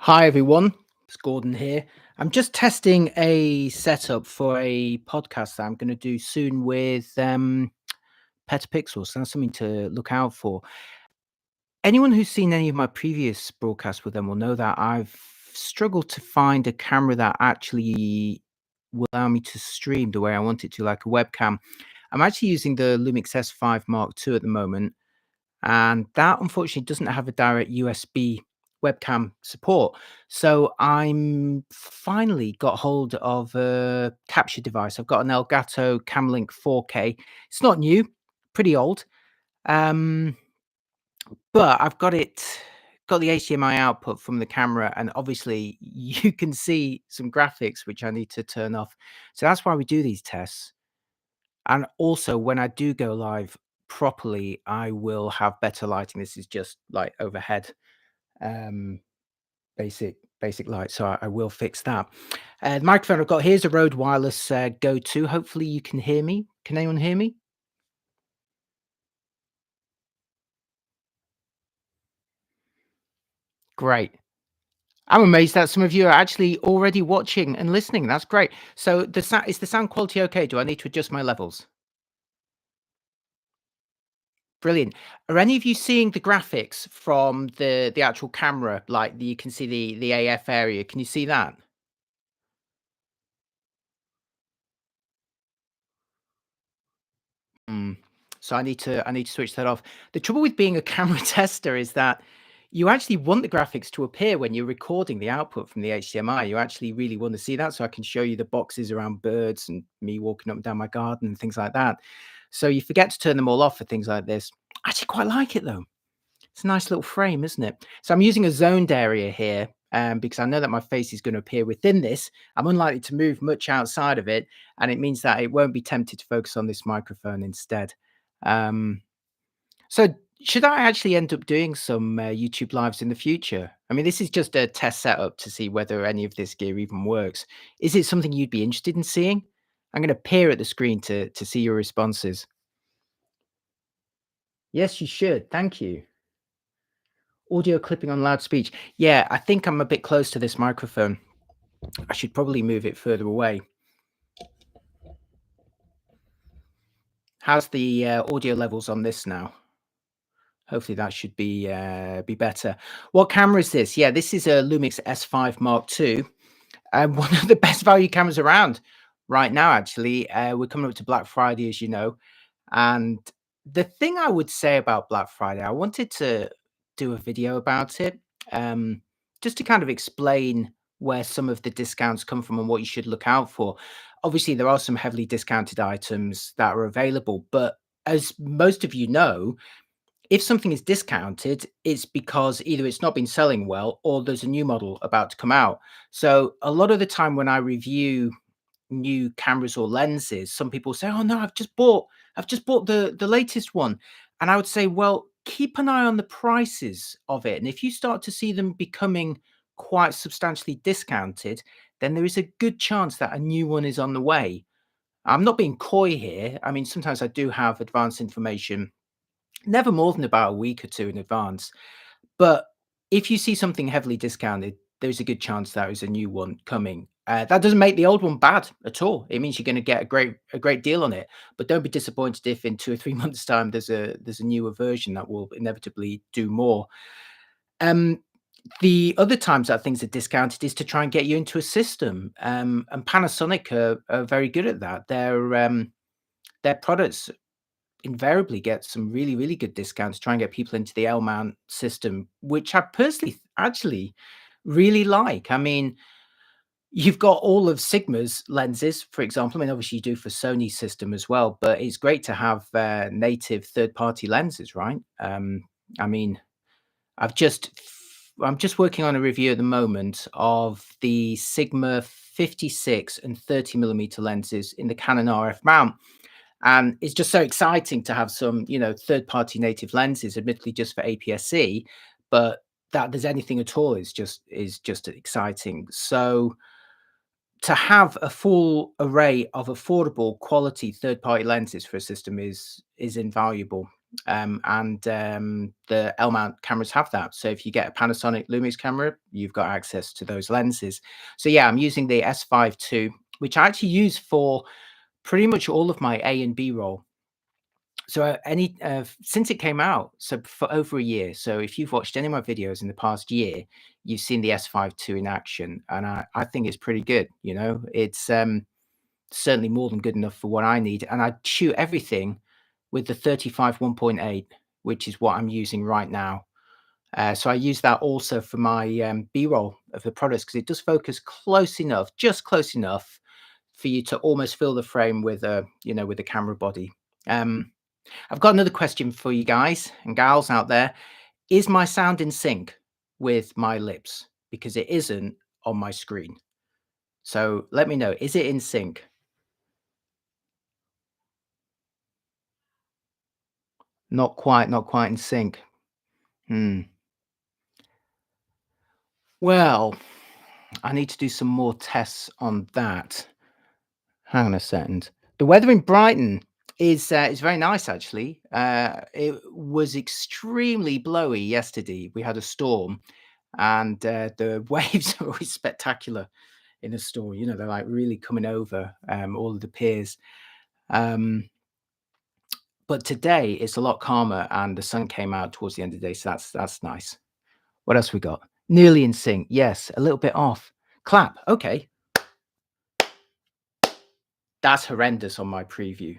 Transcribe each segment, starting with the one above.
Hi everyone, it's Gordon here. I'm just testing a setup for a podcast that I'm going to do soon with Petapixels. So that's something to look out for. Anyone who's seen any of my previous broadcasts with them will know that I've struggled to find a camera that actually will allow me to stream the way I want it to, like a webcam. I'm actually using the Lumix S5 Mark II at the moment, and that unfortunately doesn't have a direct USB webcam support. So I'm finally got hold of a capture device. I've got an Elgato Camlink 4K. It's not new, pretty old, um, but I've got the HDMI output from the camera, and obviously you can see some graphics which I need to turn off. So that's why we do these tests. And also, when I do go live properly, I will have better lighting. This is just like overhead, um, basic light. So I will fix that. The microphone I've got here's a Rode Wireless Go 2. Hopefully, you can hear me. Can anyone hear me? Great. I'm amazed that some of you are actually already watching and listening. That's great. So is the sound quality okay? Do I need to adjust my levels? Brilliant. Are any of you seeing the graphics from the actual camera? Like you can see the AF area. Can you see that? Mm. So I need to switch that off. The trouble with being a camera tester is that you actually want the graphics to appear when you're recording the output from the HDMI. You actually really want to see that, so I can show you the boxes around birds and me walking up and down my garden and things like that. So you forget to turn them all off for things like this. I actually quite like it though. It's a nice little frame, isn't it? So I'm using a zoned area here because I know that my face is going to appear within this. I'm unlikely to move much outside of it, and it means that it won't be tempted to focus on this microphone instead. Um, so should I actually end up doing some YouTube lives in the future? I mean, this is just a test setup to see whether any of this gear even works. Is it something you'd be interested in seeing? I'm going to peer at the screen to see your responses. Yes, you should. Thank you. Audio clipping on loud speech. Yeah, I think I'm a bit close to this microphone. I should probably move it further away. How's the audio levels on this now? Hopefully that should be better. What camera is this? Yeah, this is a Lumix S5 Mark II, and one of the best value cameras around right now. Actually, we're coming up to Black Friday, as you know, and the thing I would say about Black Friday, I wanted to do a video about it, um, just to kind of explain where some of the discounts come from and what you should look out for. Obviously, there are some heavily discounted items that are available, but as most of you know, if something is discounted, it's because either it's not been selling well or there's a new model about to come out. So a lot of the time when I review new cameras or lenses, some people say, "Oh no, I've just bought the latest one." And I would say, "Well, keep an eye on the prices of it. And if you start to see them becoming quite substantially discounted, then there is a good chance that a new one is on the way." I'm not being coy here. I mean, sometimes I do have advanced information, never more than about a week or two in advance. But if you see something heavily discounted, there's a good chance there is a new one coming. That doesn't make the old one bad at all. It means you're going to get a great deal on it. But don't be disappointed if in 2 or 3 months' time there's a newer version that will inevitably do more. Um, the other times that things are discounted is to try and get you into a system. And Panasonic are very good at that. Their products invariably get some really, really good discounts to try and get people into the L-mount system, which I personally actually really like. I mean, you've got all of Sigma's lenses, for example. I mean, obviously you do for Sony system as well, but it's great to have native third-party lenses, right? I mean, I'm just working on a review at the moment of the Sigma 56 and 30 millimeter lenses in the Canon RF mount. And it's just so exciting to have some, third-party native lenses, admittedly just for APS-C, but that there's anything at all is just exciting. So to have a full array of affordable quality third-party lenses for a system is invaluable. the L mount cameras have that. So if you get a Panasonic Lumix camera, you've got access to those lenses. So yeah, I'm using the S5 II, which I actually use for pretty much all of my A and B roll. So since it came out, so for over a year. So if you've watched any of my videos in the past year, you've seen the S5 II in action, and I think it's pretty good. You know, it's certainly more than good enough for what I need, and I shoot everything with the 35 1.8, which is what I'm using right now. So I use that also for my B-roll of the products because it does focus close enough, just close enough for you to almost fill the frame with a, with the camera body. I've got another question for you guys and gals out there. Is my sound in sync with my lips? Because it isn't on my screen. So let me know, is it in sync? Not quite in sync. Well, I need to do some more tests on that. Hang on a second. The weather in Brighton is very nice, actually. It was extremely blowy yesterday. We had a storm, and the waves are always spectacular in a storm. You know, they're like really coming over all of the piers. But today it's a lot calmer, and the sun came out towards the end of the day, so that's nice. What else we got? Nearly in sync. Yes, a little bit off. Clap. Okay. That's horrendous on my preview.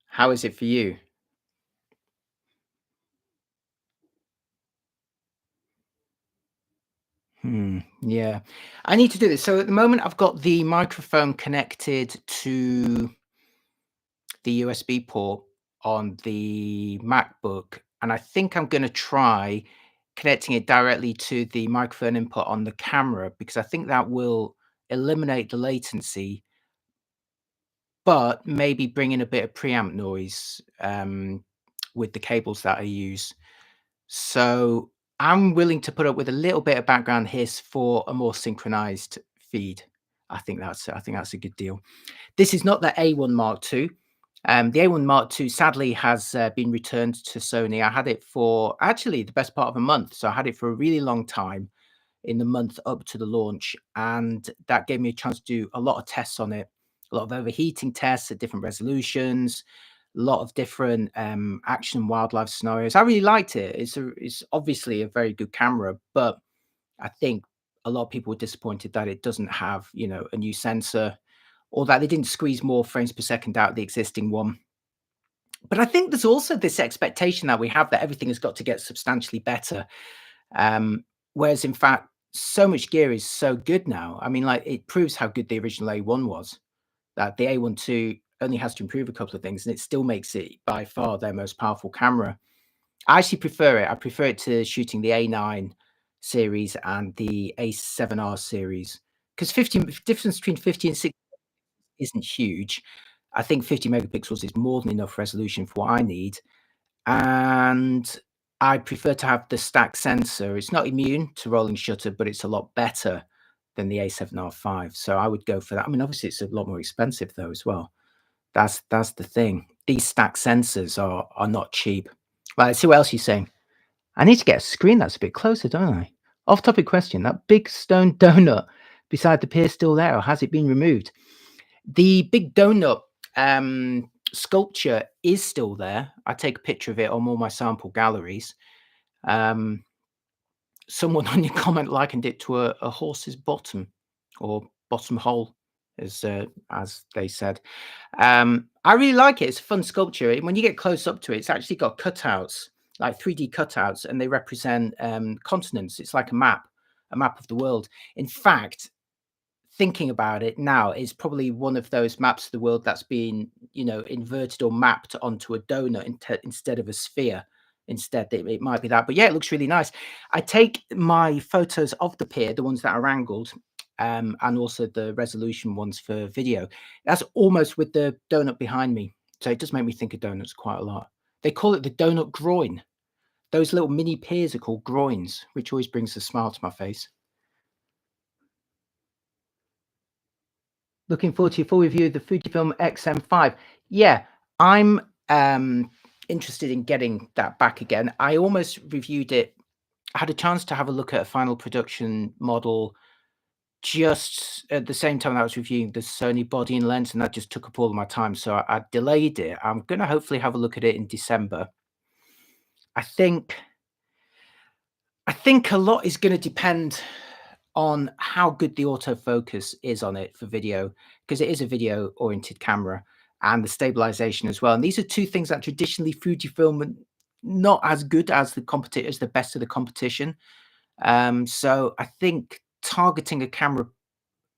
How is it for you? Yeah. I need to do this. So at the moment, I've got the microphone connected to the USB port on the MacBook, and I think I'm going to try connecting it directly to the microphone input on the camera because I think that will eliminate the latency, but maybe bring in a bit of preamp noise with the cables that I use. So I'm willing to put up with a little bit of background hiss for a more synchronized feed. I think that's a good deal. This is not the A1 Mark II. The A1 Mark II sadly has been returned to Sony. I had it for actually the best part of a month. So I had it for a really long time in the month up to the launch. And that gave me a chance to do a lot of tests on it, a lot of overheating tests at different resolutions, a lot of different action and wildlife scenarios. I really liked it. It's obviously a very good camera, but I think a lot of people were disappointed that it doesn't have, a new sensor, or that they didn't squeeze more frames per second out of the existing one. But I think there's also this expectation that we have that everything has got to get substantially better. Whereas in fact, so much gear is so good now. I mean, like it proves how good the original A1 was, that the A1 II only has to improve a couple of things and it still makes it by far their most powerful camera. I actually prefer it. I prefer it to shooting the A9 series and the A7R series because 50 difference between 50 and 60 isn't huge. I think 50 megapixels is more than enough resolution for what I need. And I prefer to have the stack sensor. It's not immune to rolling shutter, but it's a lot better than the A7R5. So I would go for that. I mean, obviously it's a lot more expensive though as well. That's the thing. These stack sensors are not cheap. Right, let's see what else you're saying. I need to get a screen that's a bit closer, don't I? Off-topic question. That big stone donut beside the pier still there, or has it been removed? The big donut sculpture is still there. I take a picture of it on all my sample galleries. Someone on your comment likened it to a horse's bottom or bottom hole, as they said. I really like it. It's a fun sculpture. When you get close up to it, it's actually got cutouts, like 3D cutouts, and they represent continents. It's like a map of the world. In fact, thinking about it now, it's probably one of those maps of the world that's been, inverted or mapped onto a donut instead of a sphere. Instead, it might be that. But yeah, it looks really nice. I take my photos of the pier, the ones that are angled, and also the resolution ones for video. That's almost with the donut behind me. So it does make me think of donuts quite a lot. They call it the donut groin. Those little mini piers are called groins, which always brings a smile to my face. Looking forward to your full review of the Fujifilm X-M5. Yeah, I'm interested in getting that back again. I almost reviewed it. I had a chance to have a look at a final production model just at the same time I was reviewing the Sony body and lens, and that just took up all of my time. So I delayed it. I'm going to hopefully have a look at it in December. I think a lot is going to depend on how good the autofocus is on it for video, because it is a video oriented camera, and the stabilization as well. And these are two things that traditionally Fujifilm are not as good as as the best of the competition. So I think targeting a camera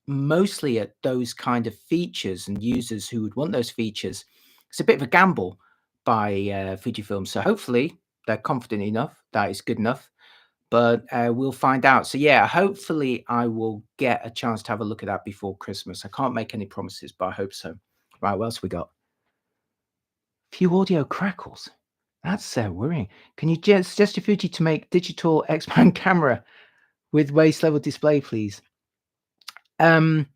mostly at those kind of features and users who would want those features, it's a bit of a gamble by Fujifilm. So hopefully they're confident enough that it's good enough, but we'll find out. So yeah, hopefully I will get a chance to have a look at that before Christmas. I can't make any promises, but I hope so. Right, what else we got? Few audio crackles. That's worrying. Can you just suggest to Fuji to make digital X-band camera with waist level display, please? Fujifilm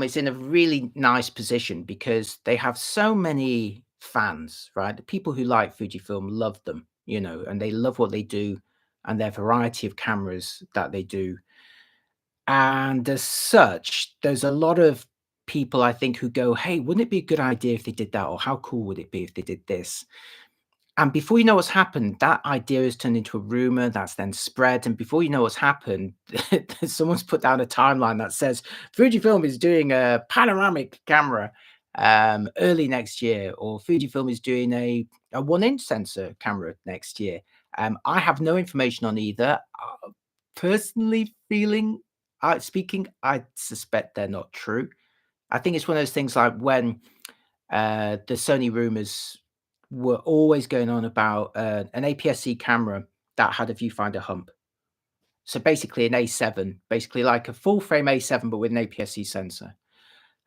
is in a really nice position because they have so many fans, right? The people who like Fujifilm love them, and they love what they do and their variety of cameras that they do. And as such, there's a lot of people I think who go, hey, wouldn't it be a good idea if they did that? Or how cool would it be if they did this? And before you know what's happened, that idea has turned into a rumor that's then spread. And before you know what's happened, someone's put down a timeline that says Fujifilm is doing a panoramic camera early next year, or Fujifilm is doing a 1-inch sensor camera next year. I have no information on either. Personally speaking, I suspect they're not true. I think it's one of those things like when the Sony rumors were always going on about an APS-C camera that had a viewfinder hump. So basically an A7, basically like a full frame A7, but with an APS-C sensor.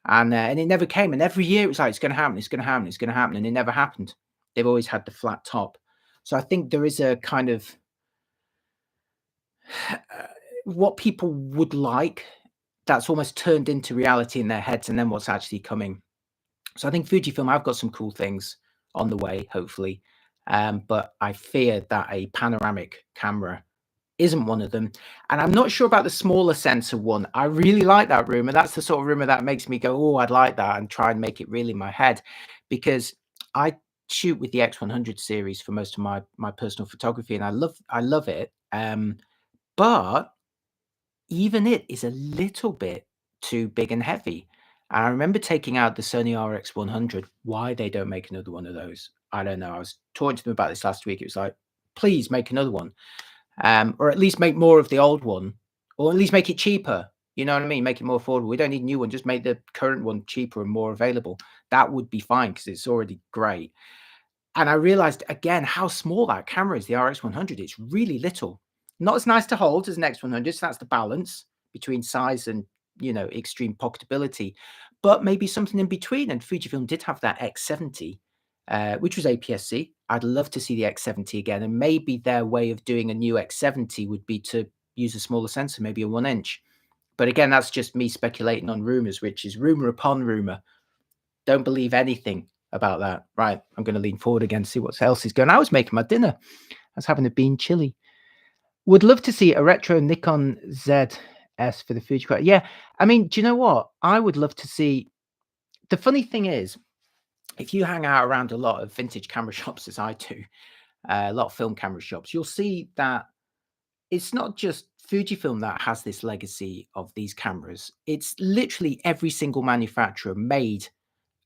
And it never came. And every year it was like, it's going to happen, it's going to happen, it's going to happen. And it never happened. They've always had the flat top. So I think there is a kind of what people would like that's almost turned into reality in their heads, and then what's actually coming. So I think Fujifilm have got some cool things on the way, hopefully. But I fear that a panoramic camera isn't one of them. And I'm not sure about the smaller sensor one. I really like that rumor. That's the sort of rumor that makes me go, oh, I'd like that, and try and make it real in my head, because I shoot with the X100 series for most of my personal photography, and I love it. But even it is a little bit too big and heavy. And I remember taking out the Sony RX100. Why they don't make another one of those, I don't know. I was talking to them about this last week. It was like, please make another one, or at least make more of the old one, or at least make it cheaper. You know what I mean? Make it more affordable. We don't need a new one. Just make the current one cheaper and more available. That would be fine because it's already great. And I realized again how small that camera is, the RX100. It's really little. Not as nice to hold as an X100. So that's the balance between size and, extreme pocketability, but maybe something in between. And Fujifilm did have that X70, which was APS-C. I'd love to see the X70 again. And maybe their way of doing a new X70 would be to use a smaller sensor, maybe a 1-inch. But again, that's just me speculating on rumors, which is rumor upon rumor. Don't believe anything about that. Right. I'm going to lean forward again, see what else is going on. I was making my dinner. I was having a bean chili. Would love to see a retro Nikon ZS for the Fuji. Yeah. I mean, do you know what? I would love to see. The funny thing is, if you hang out around a lot of vintage camera shops, as I do, a lot of film camera shops, you'll see that it's not just Fujifilm that has this legacy of these cameras. It's literally every single manufacturer made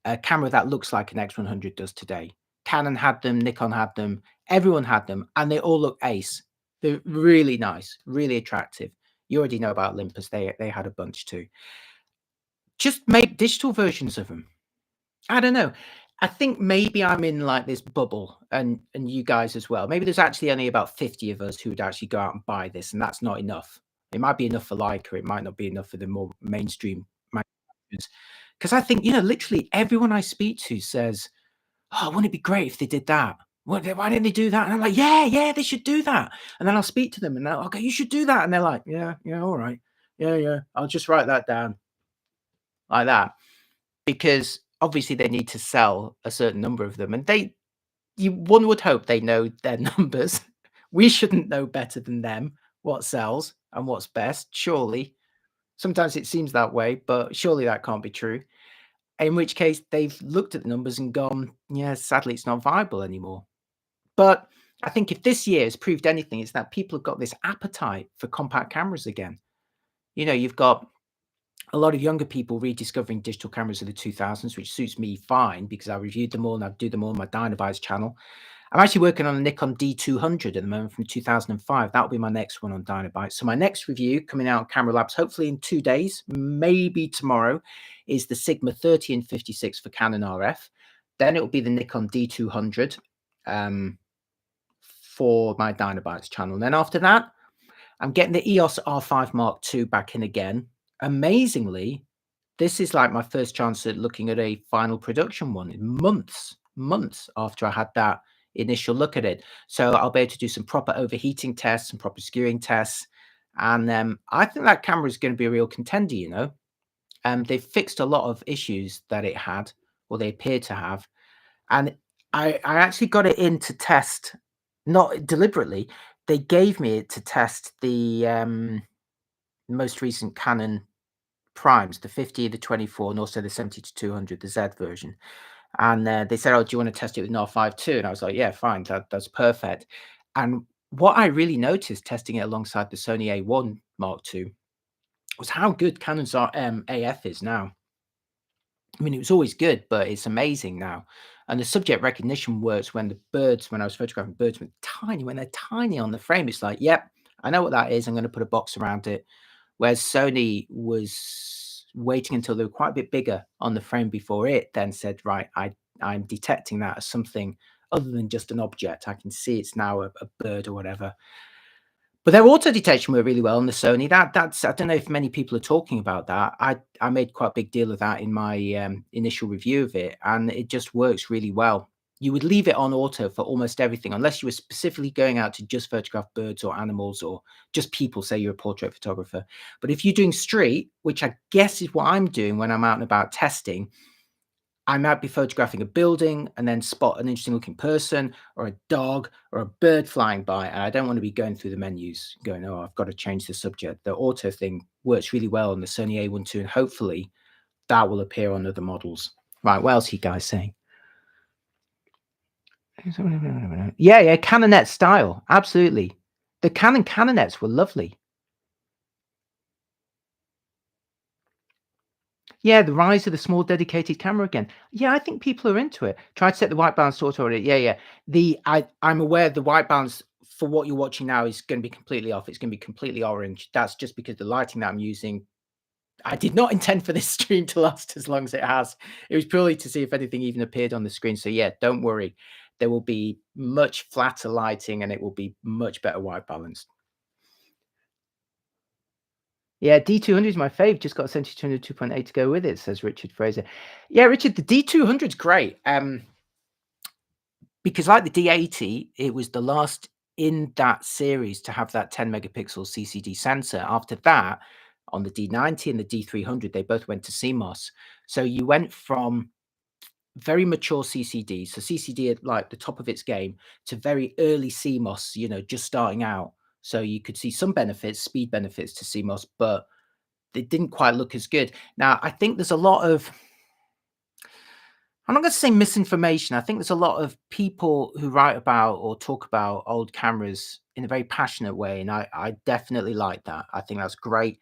a camera that looks like an X100 does today. Canon had them, Nikon had them, everyone had them, and they all look ace. They're really nice, really attractive. You already know about Olympus. They had a bunch too. Just make digital versions of them. I don't know. I think maybe I'm in like this bubble, and you guys as well. Maybe there's actually only about 50 of us who would actually go out and buy this, and that's not enough. It might be enough for Leica. It might not be enough for the more mainstream manufacturers. Because I think, literally everyone I speak to says, oh, wouldn't it be great if they did that? Why didn't they do that? And I'm like, yeah, they should do that. And then I'll speak to them and they're like, okay, you should do that. And they're like, yeah, all right. Yeah, I'll just write that down like that. Because obviously they need to sell a certain number of them, and one would hope they know their numbers. We shouldn't know better than them what sells and what's best, surely. Sometimes it seems that way, but surely that can't be true. In which case, they've looked at the numbers and gone, "Yeah, sadly, it's not viable anymore." But I think if this year has proved anything, it's that people have got this appetite for compact cameras again. You've got a lot of younger people rediscovering digital cameras of the 2000s, which suits me fine because I reviewed them all and I do them all on my Dynabytes channel. I'm actually working on a Nikon D200 at the moment from 2005. That'll be my next one on Dynabyte. So my next review coming out on Camera Labs, hopefully in 2 days, maybe tomorrow, is the Sigma 30 and 56 for Canon RF. Then it will be the Nikon D200 for my Dynabytes channel. And then after that, I'm getting the EOS R5 Mark II back in again. Amazingly, this is like my first chance at looking at a final production one in months after I had that initial look at it. So I'll be able to do some proper overheating tests and proper skewing tests. And I think that camera is going to be a real contender. They've fixed a lot of issues that it had, or they appear to have. And I actually got it in to test, not deliberately. They gave me it to test the most recent Canon primes, the 50, the 24, and also the 70 to 200, the Z version. And they said, "Oh, do you want to test it with an R5 too?" And I was like, "Yeah, fine, that's perfect." And what I really noticed testing it alongside the Sony A1 Mark II was how good Canon's AF is now. I mean, it was always good, but it's amazing now. And the subject recognition works when when I was photographing birds when they're tiny on the frame, it's like, yep, I know what that is. I'm going to put a box around it. Whereas Sony was waiting until they were quite a bit bigger on the frame before it then said, right, I'm detecting that as something other than just an object. I can see it's now a bird or whatever. But their auto detection worked really well on the Sony. That's I don't know if many people are talking about that. I made quite a big deal of that in my initial review of it, and it just works really well. You would leave it on auto for almost everything, unless you were specifically going out to just photograph birds or animals or just people. Say you're a portrait photographer. But if you're doing street, which I guess is what I'm doing when I'm out and about testing, I might be photographing a building and then spot an interesting looking person or a dog or a bird flying by. And I don't want to be going through the menus going, oh, I've got to change the subject. The auto thing works really well on the Sony A1 II, and hopefully that will appear on other models. Right. What else are you guys saying? Yeah. Canonet style. Absolutely. The Canon Canonets were lovely. Yeah, the rise of the small dedicated camera again. Yeah, I think people are into it. Try to set the white balance to auto edit. Yeah. I'm aware the white balance for what you're watching now is going to be completely off. It's going to be completely orange. That's just because the lighting that I'm using. I did not intend for this stream to last as long as it has. It was purely to see if anything even appeared on the screen. So yeah, don't worry. There will be much flatter lighting and it will be much better white balance. Yeah, D200 is my fave. Just got a 7200 2.8 to go with it, says Richard Fraser. Yeah, Richard, the D200 is great. Because like the D80, it was the last in that series to have that 10 megapixel CCD sensor. After that, on the D90 and the D300, they both went to CMOS. So you went from very mature CCD, so CCD at like the top of its game, to very early CMOS, just starting out. So you could see some benefits, speed benefits to CMOS, but they didn't quite look as good. Now, I think there's a lot of, I'm not going to say misinformation. I think there's a lot of people who write about or talk about old cameras in a very passionate way. And I definitely like that. I think that's great.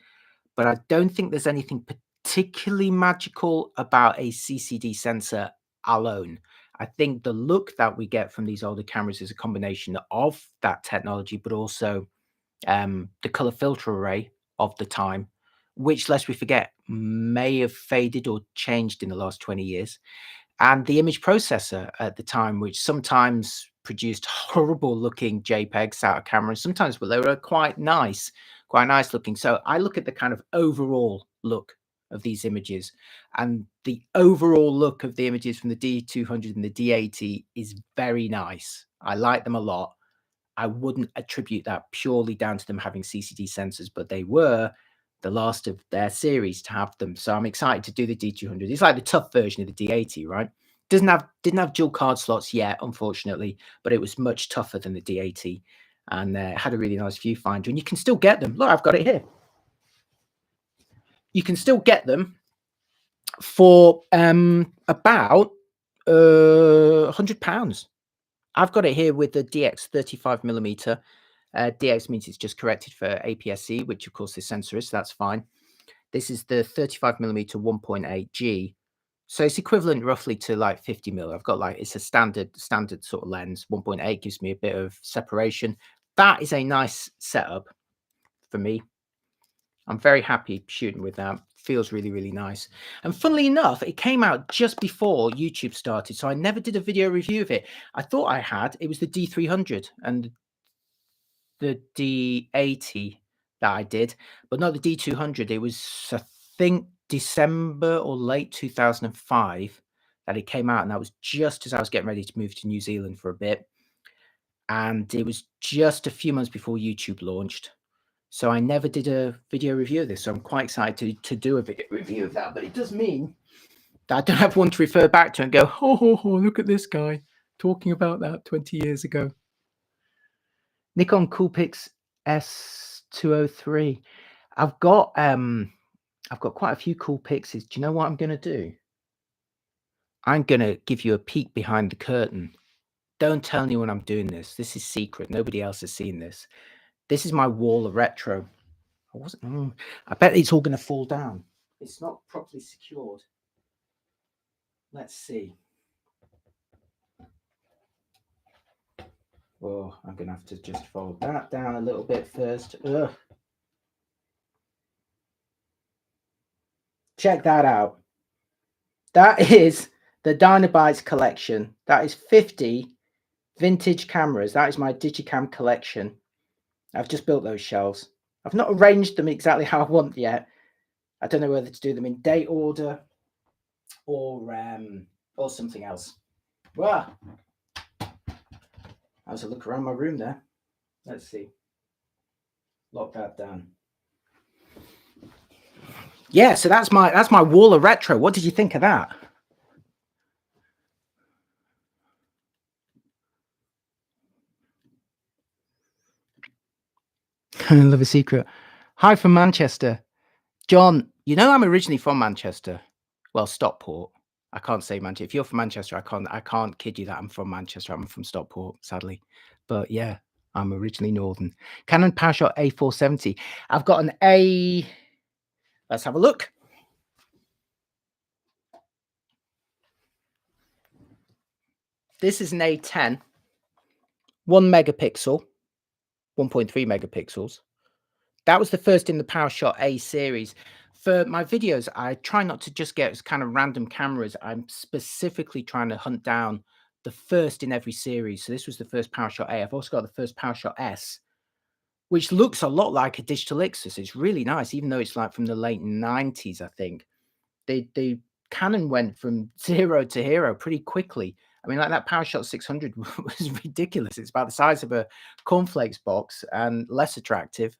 But I don't think there's anything particularly magical about a CCD sensor alone. I think the look that we get from these older cameras is a combination of that technology, but also the color filter array of the time, which, lest we forget, may have faded or changed in the last 20 years, and the image processor at the time, which sometimes produced horrible looking JPEGs out of cameras, sometimes but they were quite nice looking. So I look at the kind of overall look of these images, and the overall look of the images from the D200 and the D80 is very nice. I like them a lot. I wouldn't attribute that purely down to them having CCD sensors, but they were the last of their series to have them. So I'm excited to do the D200. It's like the tough version of the D80, right? Didn't have dual card slots yet, unfortunately, but it was much tougher than the D80, and had a really nice viewfinder. And you can still get them. Look, I've got it here. You can still get them for about £100. I've got it here with the DX 35mm. DX means it's just corrected for APS-C, which of course this sensor is, so that's fine. This is the 35mm 1.8G. So it's equivalent roughly to like 50mm. I've got like, it's a standard sort of lens. 1.8 gives me a bit of separation. That is a nice setup for me. I'm very happy shooting with that. Feels really, really nice. And funnily enough, it came out just before YouTube started, so I never did a video review of it. I thought I had. It was the D300 and the D80 that I did, but not the D200. It was, I think, December or late 2005 that it came out, and that was just as I was getting ready to move to New Zealand for a bit. And it was just a few months before YouTube launched. So I never did a video review of this. So I'm quite excited to do a video review of that. But it does mean that I don't have one to refer back to and go, oh, look at this guy talking about that 20 years ago. Nikon Coolpix S203. I've got quite a few Coolpixes. Do you know what I'm going to do? I'm going to give you a peek behind the curtain. Don't tell anyone I'm doing this. This is secret. Nobody else has seen this. This is my wall of retro. I bet it's all going to fall down. It's not properly secured. Let's see. Oh, I'm going to have to just fold that down a little bit first. Ugh. Check that out. That is the Dynabytes collection. That is 50 vintage cameras. That is my Digicam collection. I've just built those shelves. I've not arranged them exactly how I want yet. I don't know whether to do them in date order or something else. Well, that was a look around my room there. Let's see. Lock that down. Yeah, so that's my wall of retro. What did you think of that? I love a secret. Hi from Manchester. John, you know I'm originally from Manchester. Well, Stockport. I can't say Manchester. If you're from Manchester, I can't kid you that I'm from Manchester. I'm from Stockport, sadly. But yeah, I'm originally northern. Canon PowerShot A470. I've got an A. Let's have a look. This is an A10, 1 megapixel, 1.3 megapixels. That was the first in the PowerShot A series. For my videos, I try not to just get kind of random cameras. I'm specifically trying to hunt down the first in every series. So this was the first PowerShot A. I've also got the first PowerShot S, which looks a lot like a digital Ixus. It's really nice, even though it's like from the late 90s, I think. The Canon went from zero to hero pretty quickly. I mean, like that PowerShot 600 was ridiculous. It's about the size of a cornflakes box and less attractive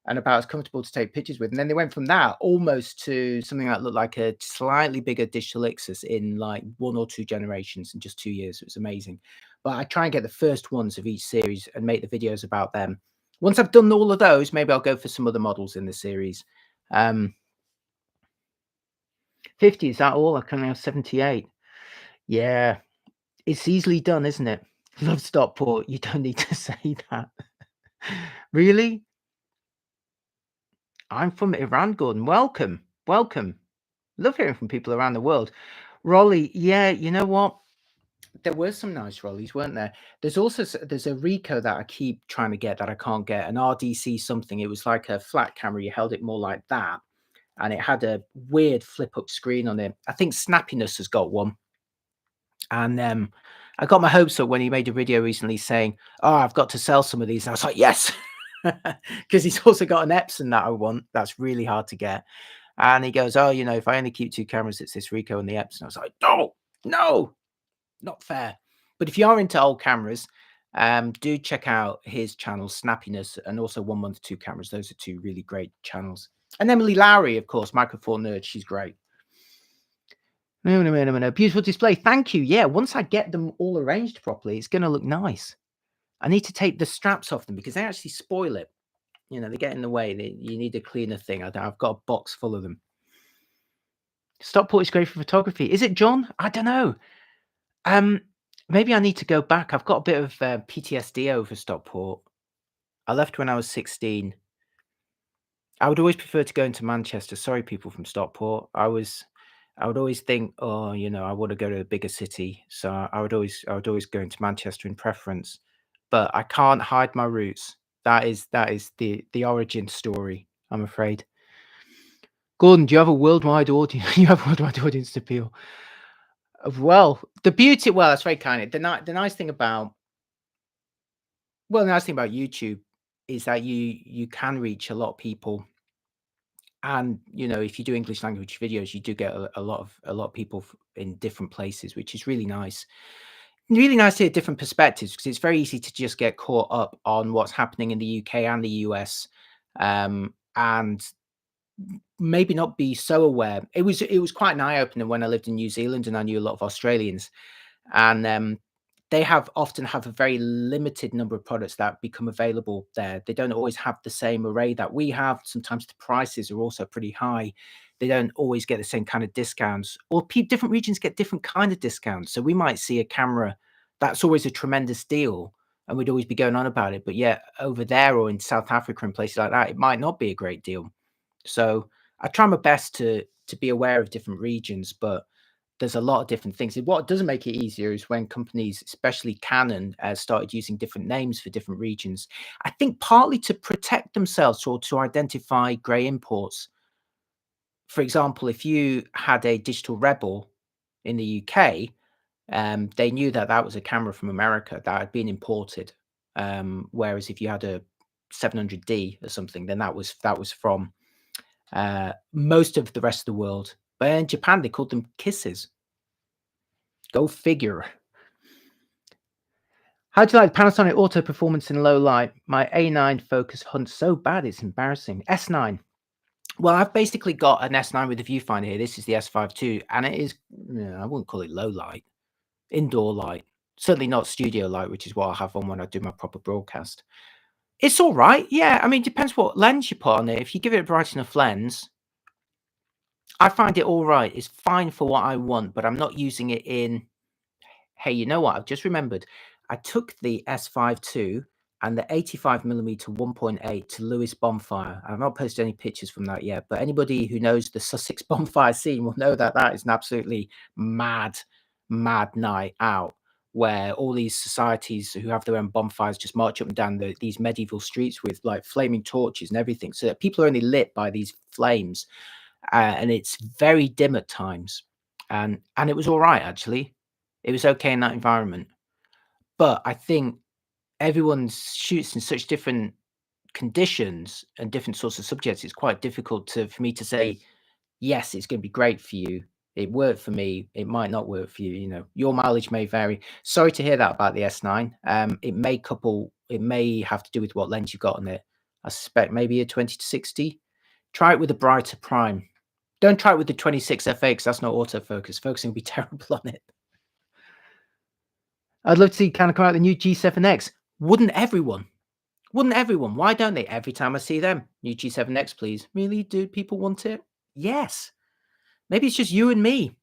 and about as comfortable to take pictures with. And then they went from that almost to something that looked like a slightly bigger digital Ixus in like 1 or 2 generations in just 2 years. It was amazing. But I try and get the first ones of each series and make the videos about them. Once I've done all of those, maybe I'll go for some other models in the series. 50, is that all? I can have 78. Yeah, it's easily done, isn't it? Love Stockport. You don't need to say that. Really? I'm from Iran, Gordon. Welcome. Welcome. Love hearing from people around the world. Rolly, yeah, you know what? There were some nice Rollies, weren't there? There's a Ricoh that I keep trying to get that I can't get, an RDC something. It was like a flat camera. You held it more like that. And it had a weird flip-up screen on it. I think Snappiness has got one. And I got my hopes up when he made a video recently saying, oh, I've got to sell some of these. And I was like, yes, because he's also got an Epson that I want. That's really hard to get. And he goes, oh, you know, if I only keep 2 cameras, it's this Ricoh and the Epson. I was like, no, not fair. But if you are into old cameras, do check out his channel, Snappiness, and also 1 Month 2 Cameras. Those are 2 really great channels. And Emily Lowry, of course, Micro Four Nerd. She's great. No. Beautiful display. Thank you. Yeah, once I get them all arranged properly, it's going to look nice. I need to take the straps off them because they actually spoil it. You know, they get in the way. You need a cleaner thing. I've got a box full of them. Stockport is great for photography. Is it, John? I don't know. Maybe I need to go back. I've got a bit of PTSD over Stockport. I left when I was 16. I would always prefer to go into Manchester. Sorry, people from Stockport. I would always think, oh, you know, I want to go to a bigger city. So I would always go into Manchester in preference. But I can't hide my roots. That is the origin story, I'm afraid. Gordon, do you have a worldwide audience? You have a worldwide audience appeal. Well, the beauty, well, that's very kind. The nice thing about YouTube is that you can reach a lot of people. And, you know, if you do English language videos, you do get a lot of people in different places, which is really nice. Really nice to hear different perspectives because it's very easy to just get caught up on what's happening in the UK and the US, and maybe not be so aware. It was quite an eye opener when I lived in New Zealand and I knew a lot of Australians, and they often have a very limited number of products that become available there. They don't always have the same array that we have. Sometimes the prices are also pretty high. They don't always get the same kind of discounts, or different regions get different kind of discounts. So we might see a camera that's always a tremendous deal, and we'd always be going on about it. But yeah, over there or in South Africa and places like that, it might not be a great deal. So I try my best to be aware of different regions, but there's a lot of different things. What doesn't make it easier is when companies, especially Canon, started using different names for different regions. I think partly to protect themselves or to identify grey imports. For example, if you had a Digital Rebel in the UK, they knew that that was a camera from America that had been imported. Whereas if you had a 700D or something, then that was from most of the rest of the world. But in Japan, they called them kisses. Go figure. How do you like Panasonic auto performance in low light? My A9 focus hunts so bad, it's embarrassing. S9. Well, I've basically got an S9 with a viewfinder here. This is the S5 II, and it is, I wouldn't call it low light. Indoor light. Certainly not studio light, which is what I have on when I do my proper broadcast. It's all right. Yeah, I mean, it depends what lens you put on it. If you give it a bright enough lens, I find it all right. It's fine for what I want, but I'm not using it in. Hey, you know what? I've just remembered. I took the S5 II and the 85mm 1.8 to Lewis Bonfire. I've not posted any pictures from that yet, but anybody who knows the Sussex bonfire scene will know that that is an absolutely mad night out, where all these societies who have their own bonfires just march up and down these medieval streets with like flaming torches and everything. So that people are only lit by these flames, and it's very dim at times. And it was all right, actually. It was okay in that environment. But I think everyone shoots in such different conditions and different sorts of subjects. It's quite difficult for me to say, yes, it's going to be great for you. It worked for me. It might not work for you. You know, your mileage may vary. Sorry to hear that about the S9. It may have to do with what lens you've got on it. I suspect maybe a 20 to 60. Try it with a brighter prime. Don't try it with the 26 FA because that's not autofocus. Focusing will be terrible on it. I'd love to see Canon come out the new G7X. Wouldn't everyone? Wouldn't everyone? Why don't they? Every time I see them, new G7X, please. Really? Do people want it? Yes. Maybe it's just you and me.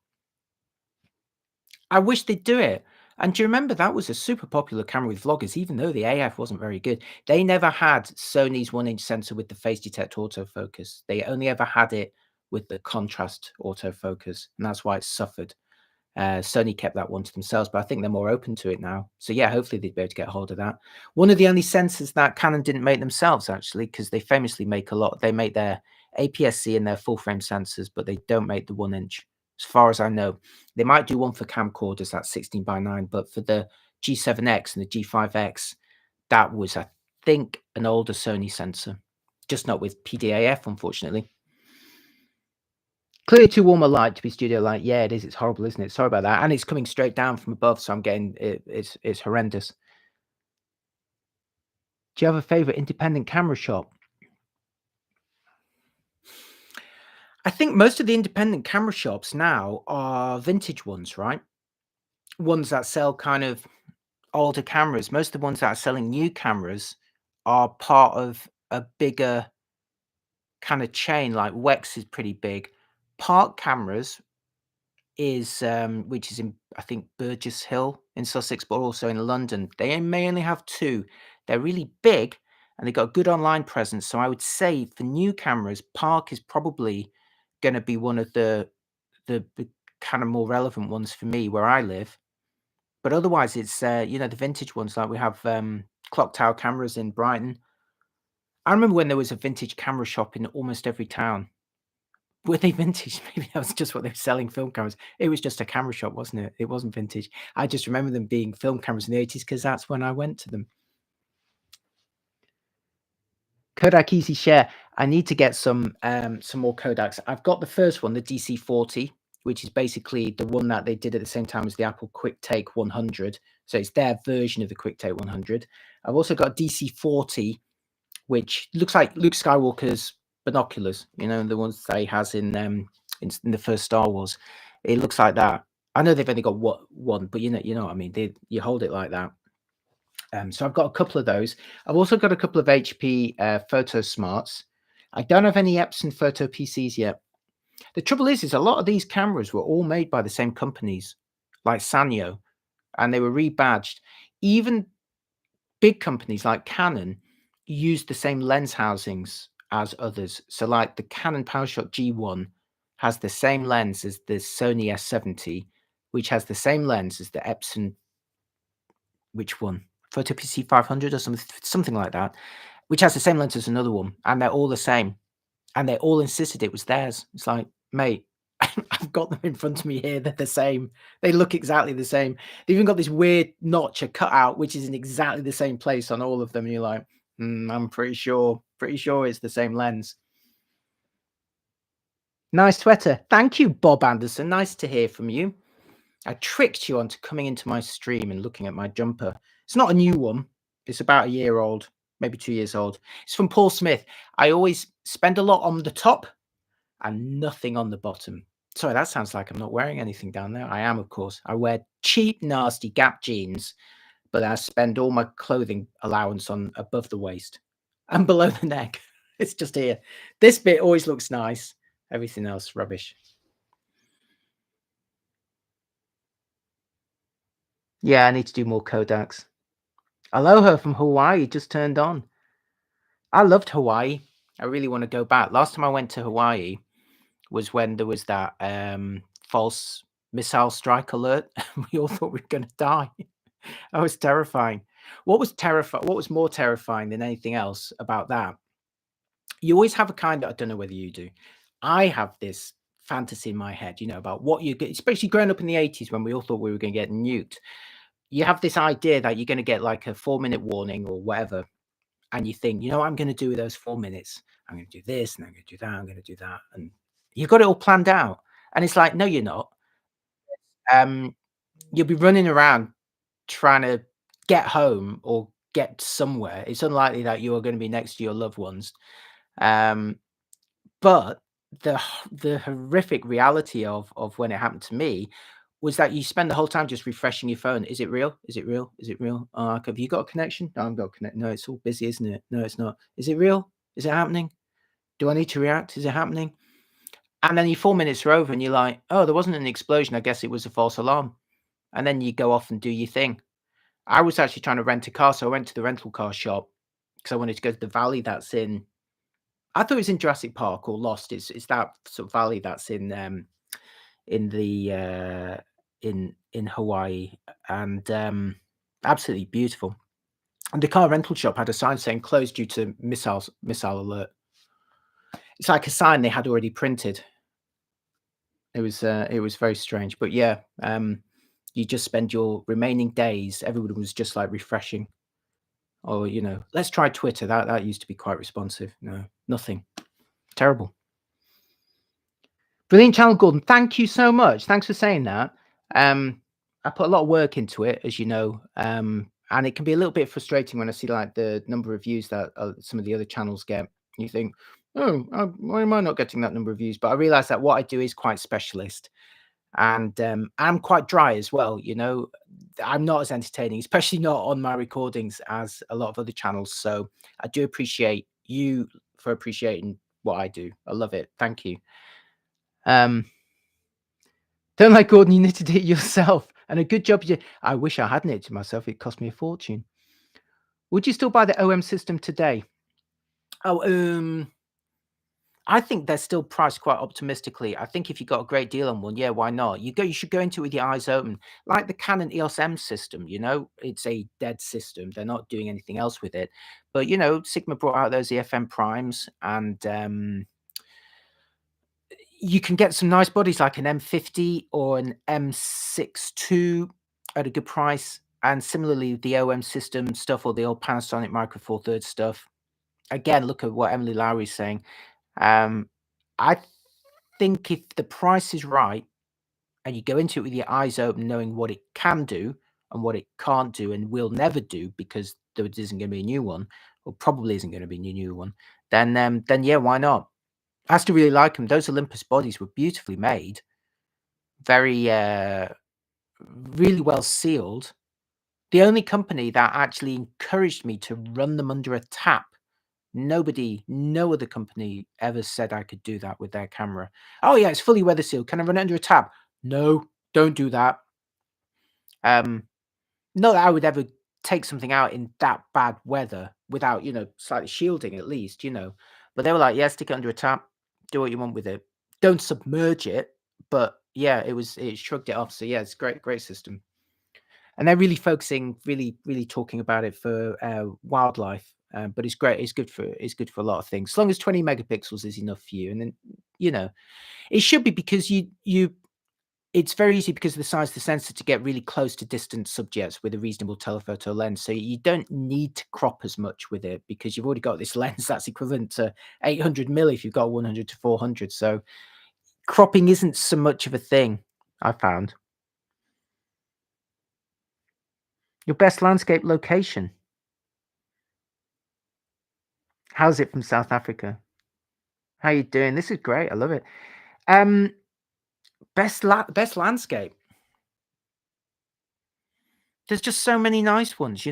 I wish they'd do it. And do you remember that was a super popular camera with vloggers, even though the AF wasn't very good. They never had Sony's 1-inch sensor with the phase detect autofocus. They only ever had it with the contrast autofocus, and that's why it suffered. Sony kept that one to themselves, but I think they're more open to it now. So yeah, hopefully they'd be able to get hold of that. One of the only sensors that Canon didn't make themselves, actually, because they famously make a lot. They make their APS-C and their full frame sensors, but they don't make the 1-inch, as far as I know. They might do one for camcorders, that's 16:9, but for the G7X and the G5X, that was, I think, an older Sony sensor, just not with PDAF, unfortunately. Clearly too warm a light to be studio light. Yeah, it is. It's horrible, isn't it? Sorry about that. And it's coming straight down from above, so I'm getting it's horrendous. Do you have a favorite independent camera shop? I think most of the independent camera shops now are vintage ones, right? Ones that sell kind of older cameras. Most of the ones that are selling new cameras are part of a bigger kind of chain, like Wex is pretty big. Park Cameras is, which is in, I think, Burgess Hill in Sussex, but also in London. They may only have 2. They're really big, and they've got a good online presence, so I would say for new cameras, Park is probably gonna be one of the kind of more relevant ones for me where I live. But otherwise, it's, the vintage ones, like we have, Clock Tower Cameras in Brighton. I remember when there was a vintage camera shop in almost every town. Were they vintage? Maybe that was just what they were selling, film cameras. It was just a camera shop, wasn't it? It wasn't vintage. I just remember them being film cameras in the 80s because that's when I went to them. Kodak Easy Share. I need to get some more Kodaks. I've got the first one, the DC-40, which is basically the one that they did at the same time as the Apple QuickTake 100. So it's their version of the QuickTake 100. I've also got DC-40, which looks like Luke Skywalker's binoculars, the ones that he has in the first Star Wars. It looks like that. I know they've only got one, but you know what I mean. You hold it like that. So I've got a couple of those. I've also got a couple of HP Photo Smarts. I don't have any Epson Photo PCs yet. The trouble is a lot of these cameras were all made by the same companies, like Sanyo, and they were rebadged. Even big companies like Canon use the same lens housings as others. So, like the Canon PowerShot G1 has the same lens as the Sony S70, which has the same lens as the Epson, which one? Photo PC 500 or something like that, which has the same lens as another one, and they're all the same, and they all insisted it was theirs. It's like, mate, I've got them in front of me here. They're the same. They look exactly the same. They've even got this weird notch, a cutout, which is in exactly the same place on all of them. And you're like, I'm pretty sure it's the same lens. Nice sweater. Thank you, Bob Anderson. Nice to hear from you. I tricked you onto coming into my stream and looking at my jumper. It's not a new one. It's about a year old, maybe 2 years old. It's from Paul Smith. I always spend a lot on the top and nothing on the bottom. Sorry, that sounds like I'm not wearing anything down there. I am, of course. I wear cheap, nasty Gap jeans, but I spend all my clothing allowance on above the waist and below the neck. It's just here. This bit always looks nice. Everything else, rubbish. Yeah, I need to do more Kodaks. Aloha from Hawaii just turned on. I loved Hawaii. I really want to go back. Last time I went to Hawaii was when there was that false missile strike alert. We all thought we were going to die. That was terrifying. What was more terrifying than anything else about that? You always have a kind of, I don't know whether you do. I have this fantasy in my head, about what you get, especially growing up in the 80s when we all thought we were going to get nuked. You have this idea that you're going to get like a 4-minute warning or whatever. And you think, what I'm going to do with those 4 minutes? I'm going to do this and I'm going to do that. I'm going to do that. And you've got it all planned out. And it's like, no, you're not. Um, you'll be running around trying to get home or get somewhere. It's unlikely that you are going to be next to your loved ones. But the horrific reality of when it happened to me was that you spend the whole time just refreshing your phone. Is it real? Is it real? Is it real? Okay, have you got a connection? No, I've got a connection. No, it's all busy, isn't it? No, it's not. Is it real? Is it happening? Do I need to react? Is it happening? And then your 4 minutes are over and you're like, oh, there wasn't an explosion. I guess it was a false alarm. And then you go off and do your thing. I was actually trying to rent a car. So I went to the rental car shop because I wanted to go to the valley that's in, I thought it was in Jurassic Park or Lost. It's that sort of valley that's in the in Hawaii, and absolutely beautiful. And the car rental shop had a sign saying closed due to missile alert. It's like a sign they had already printed. It was very strange, but yeah, you just spend your remaining days. Everybody was just like refreshing, or let's try Twitter. That used to be quite responsive. No, nothing. Terrible. Brilliant channel, Gordon. Thank you so much. Thanks for saying that. I put a lot of work into it, as you know, and it can be a little bit frustrating when I see like the number of views that some of the other channels get. You think, Oh, why am I not getting that number of views? But I realize that what I do is quite specialist, and I'm quite dry as well. I'm not as entertaining, especially not on my recordings, as a lot of other channels. So I do appreciate you for appreciating what I do. I love it. Thank you. Um, don't like Gordon, you knitted it yourself, and a good job you did. I wish I had knitted it myself. It cost me a fortune. Would you still buy the OM system today? Oh, I think they're still priced quite optimistically. I think if you got a great deal on one, yeah, why not? You should go into it with your eyes open. Like the Canon EOS M system, it's a dead system. They're not doing anything else with it. But Sigma brought out those EFM primes, and you can get some nice bodies like an M50 or an M62 at a good price. And similarly, the OM system stuff or the old Panasonic Micro Four Thirds stuff. Again, look at what Emily Lowry's saying. Um, I think if the price is right and you go into it with your eyes open, knowing what it can do and what it can't do and will never do because there isn't going to be a new one, or probably isn't going to be a new one, then yeah, why not? I still really like them. Those Olympus bodies were beautifully made, very really well sealed. The only company that actually encouraged me to run them under a tap. No other company ever said I could do that with their camera. "Oh, yeah, it's fully weather sealed. Can I run it under a tab?" "No, don't do that." Um, Not that I would ever take something out in that bad weather without, slightly shielding at least, But they were like, "Yeah, stick it under a tap. Do what you want with it. Don't submerge it." But yeah, it shrugged it off. So yeah, it's great system. And they're really focusing, really talking about it for wildlife. But it's great. It's good for a lot of things. As long as 20 megapixels is enough for you, and then it should be because you. It's very easy because of the size of the sensor to get really close to distant subjects with a reasonable telephoto lens. So you don't need to crop as much with it because you've already got this lens that's equivalent to 800 mil if you've got 100 to 400. So cropping isn't so much of a thing, I found. Your best landscape location. How's it from South Africa? How you doing? This is great. I love it. Um, best landscape. There's just so many nice ones,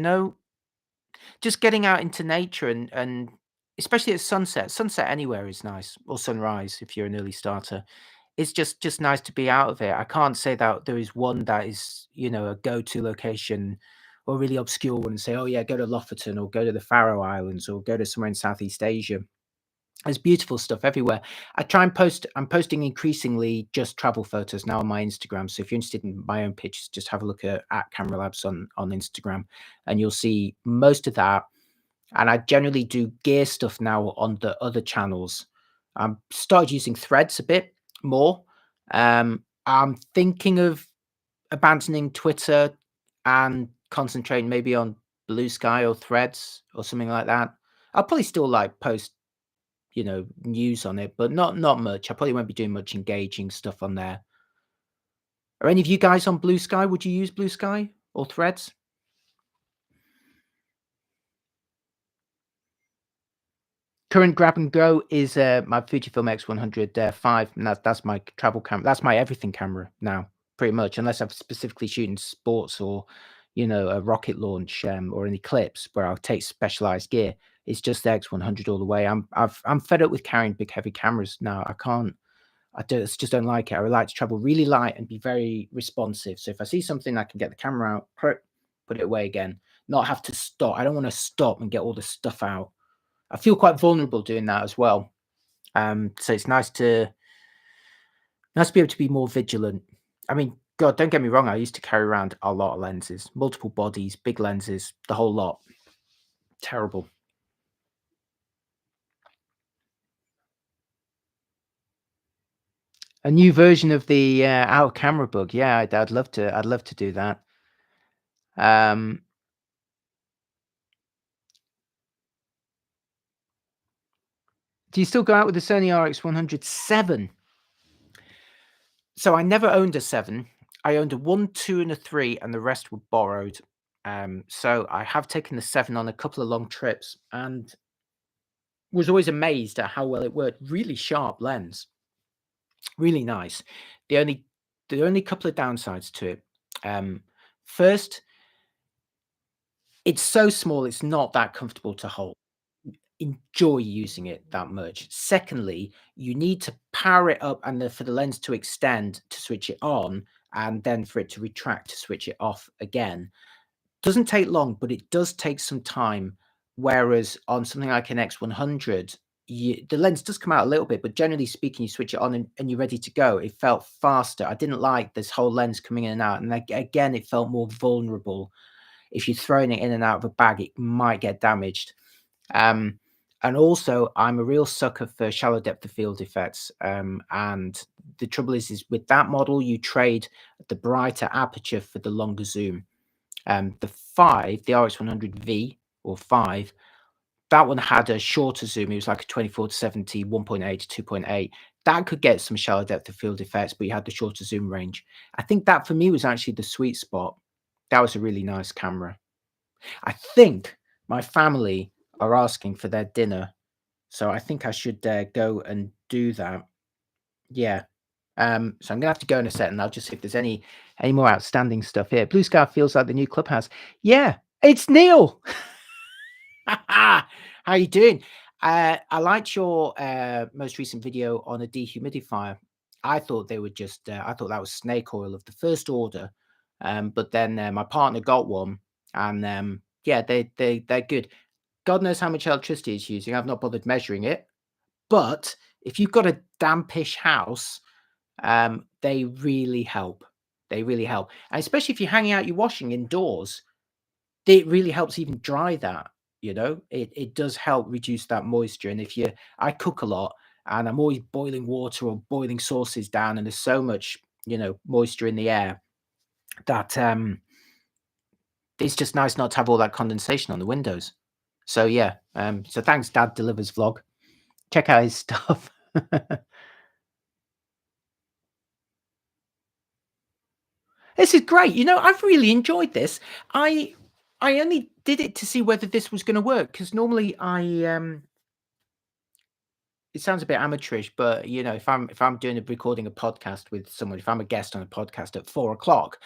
Just getting out into nature and especially at sunset. Sunset anywhere is nice, or sunrise if you're an early starter. It's just nice to be out of it. I can't say that there is one that is, a go-to location or really obscure one and say, "Oh yeah, go to Lofoten or go to the Faroe Islands or go to somewhere in Southeast Asia." There's beautiful stuff everywhere. I'm posting increasingly just travel photos now on my Instagram. So if you're interested in my own pictures, just have a look at Camera Labs on Instagram and you'll see most of that. And I generally do gear stuff now on the other channels. I'm started using Threads a bit more. I'm thinking of abandoning Twitter and concentrating maybe on Blue Sky or Threads or something like that. I'll probably still like post news on it, but not much. I probably won't be doing much engaging stuff on there. Are any of you guys on Blue Sky? Would you use Blue Sky or Threads? Current grab and go is my Fujifilm X100 5, and that's my travel camera. That's my everything camera now, pretty much, unless I'm specifically shooting sports or a rocket launch or an eclipse where I'll take specialized gear. It's just the X100 all the way. I'm fed up with carrying big heavy cameras now. I can't. I just don't like it. I would like to travel really light and be very responsive. So if I see something, I can get the camera out, put it away again, not have to stop. I don't want to stop and get all the stuff out. I feel quite vulnerable doing that as well. So it's nice to be able to be more vigilant. I mean, God, don't get me wrong. I used to carry around a lot of lenses, multiple bodies, big lenses, the whole lot. Terrible. A new version of the out camera bug. Yeah, I'd love to. I'd love to do that. Um, do you still go out with the Sony RX107? So I never owned a 7. I owned a 1, 2, and a 3, and the rest were borrowed. So I have taken the 7 on a couple of long trips, and Was always amazed at how well it worked. Really sharp lens, really nice. The only couple of downsides to it. First, it's so small, it's not that comfortable to hold. Enjoy using it that much. Secondly, you need to power it up and for the lens to extend to switch it on, and then for it to retract to switch it off again. Doesn't take long, but it does take some time. Whereas on something like an X100, the lens does come out a little bit, but generally speaking, you switch it on and you're ready to go. It felt faster. I didn't like this whole lens coming in and out. And again, it felt more vulnerable. If you're throwing it in and out of a bag, it might get damaged. Um, and also, I'm a real sucker for shallow depth of field effects. And the trouble is with that model, you trade the brighter aperture for the longer zoom. The RX100V or 5, that one had a shorter zoom. It was like a 24-70, 1.8 to 2.8. That could get some shallow depth of field effects, but you had the shorter zoom range. I think that for me was actually the sweet spot. That was a really nice camera. I think my family are asking for their dinner, so I think I should go and do that. Yeah. So I'm gonna have to go in a sec, and I'll just see if there's any more outstanding stuff here. Blue Sky feels like the new clubhouse. Yeah, it's Neil. How you doing? I liked your most recent video on a dehumidifier. I thought they were just I thought that was snake oil of the first order. But then my partner got one, and yeah, they're good. God knows how much electricity it's using. I've not bothered measuring it. But if you've got a dampish house, they really help. They really help. And especially if you're hanging out your washing indoors, it really helps even dry that, you know? It does help reduce that moisture. And I cook a lot, and I'm always boiling water or boiling sauces down, and there's so much, moisture in the air that it's just nice not to have all that condensation on the windows. So yeah, so thanks, Dad Delivers Vlog. Check out his stuff. This is great. I've really enjoyed this. I only did it to see whether this was gonna work, because normally it sounds a bit amateurish, but, if I'm doing recording a podcast with someone, if I'm a guest on a podcast at 4 o'clock,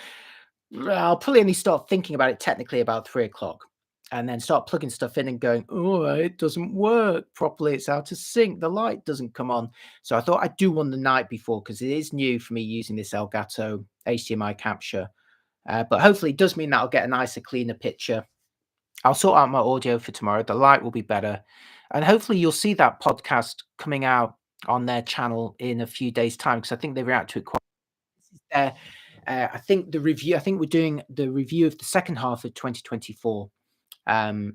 I'll probably only start thinking about it technically about 3 o'clock, and then start plugging stuff in and going, "Oh, it doesn't work properly. It's out of sync. The light doesn't come on." So I thought I'd do one the night before, because it is new for me using this Elgato HDMI capture. But hopefully it does mean that I'll get a nicer, cleaner picture. I'll sort out my audio for tomorrow. The light will be better. And hopefully you'll see that podcast coming out on their channel in a few days' time, because I think they react to it quite. I think we're doing the review of the second half of 2024.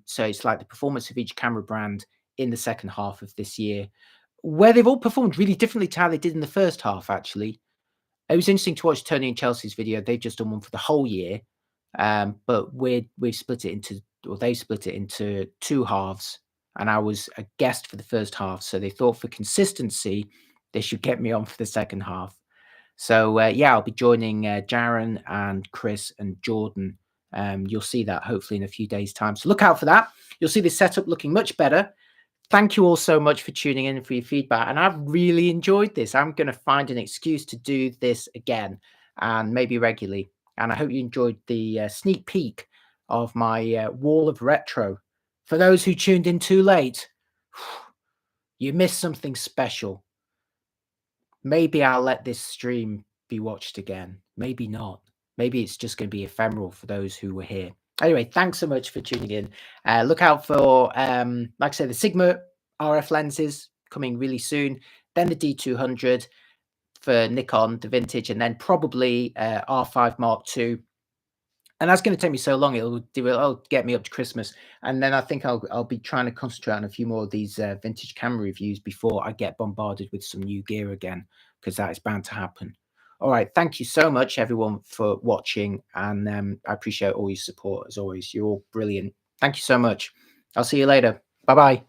So it's like the performance of each camera brand in the second half of this year, where they've all performed really differently to how they did in the first half, actually. It was interesting to watch Tony and Chelsea's video. They've just done one for the whole year. But we've split it into, or they split it into two halves, and I was a guest for the first half. So they thought for consistency, they should get me on for the second half. So yeah, I'll be joining Jaren and Chris and Jordan. You'll see that hopefully in a few days' time. So look out for that. You'll see this setup looking much better. Thank you all so much for tuning in and for your feedback. And I've really enjoyed this. I'm going to find an excuse to do this again, and maybe regularly. And I hope you enjoyed the sneak peek of my wall of retro. For those who tuned in too late, you missed something special. Maybe I'll let this stream be watched again. Maybe not. Maybe it's just going to be ephemeral for those who were here. Anyway, thanks so much for tuning in. Look out for, like I said, the Sigma RF lenses coming really soon. Then the D200 for Nikon, the vintage, and then probably R5 Mark II. And that's going to take me so long; it'll get me up to Christmas, and then I think I'll be trying to concentrate on a few more of these vintage camera reviews before I get bombarded with some new gear again, because that is bound to happen. All right, thank you so much, everyone, for watching, and I appreciate all your support as always. You're all brilliant. Thank you so much. I'll see you later. Bye bye.